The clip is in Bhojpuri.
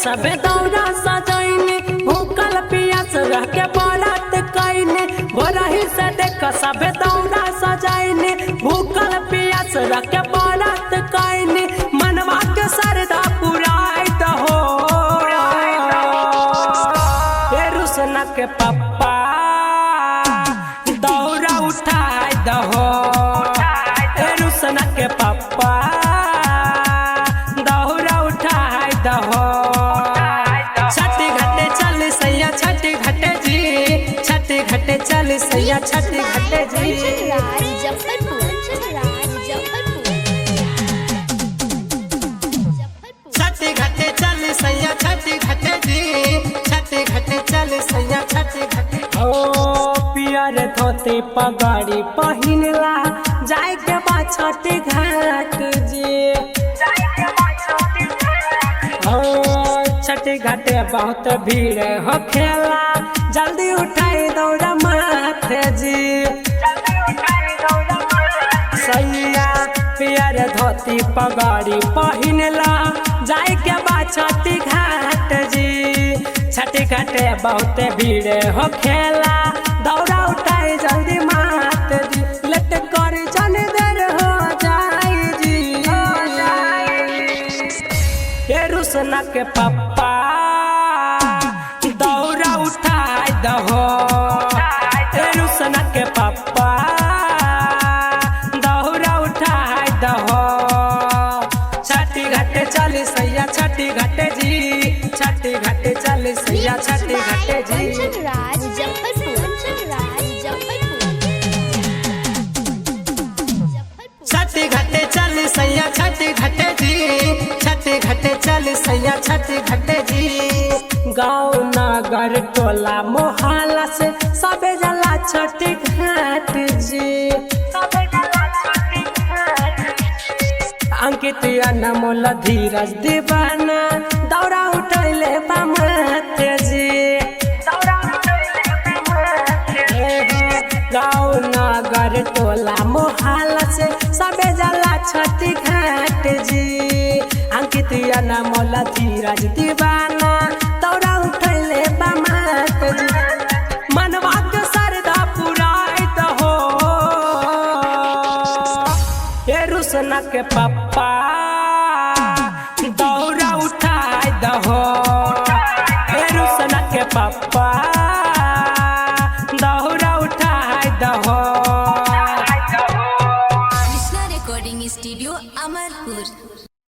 सबे दौरा सजैने भूखल पियास रह के बारात कैने भोरही से देख सबे दौरा सजैने भूखल पियास रह के बारात कैने मनवा के सरदा पुराई दहो ए रुसना के पप्पा दौरा उठाई दहो ए रुसना के पप्पा दौरा उठाई दहो छठी घाटे चल सैया छठी घाटे जी छठी घाटे चल सैया छठी घाटे जी छठी घाटे चल सैया छठी घाटे जी छठी घाटे चल सैया छठी घाटे ओ पियर धोती पगड़ी पहिनला जाए के बाद छठी घाट जी छठी घाटे बहुत भीड़ हो खेला जल्दी उठाई दौड़ा माथे जी सैया पियर धोती पगड़ी पहिनला जाए के बाद छठी घाट जी छठी घाटे बहुत भीड़ हो खेला दौड़ा उठाई जल्दी माथे जी लेट कर जन देर हो जाए जी ये रुसना के पप्पा दौरा उठाई दहो ये रुसना के पप्पा दौरा उठाई दहो छठी घाटे चल सैया छठी घाटे जी छठी घाटे चल सैया छठी घाटे जी छठी घाटे चल सैया छठी घाटे जी छठी घाटे चल सैया छठी घाटे जी गाँव नगर टोला मोहल्ला से सबे जला छठी घाट जी अंकित अनमोल धीरज दीवाना दौरा उठैले बामते जी गाँव नगर टोला मोहल्ला से सबे जला छठी घाट जी अंकित अनमोल धीरज दीवाना दौरा उठैले बामते जी मनवा के सरदा पुराई दहो ए रुसना के पप्पा दौरा उठाई दहो ए रुसना के पप्पा दौरा उठाई दहो कृष्णा रिकॉर्डिंग स्टूडियो अमरपुर।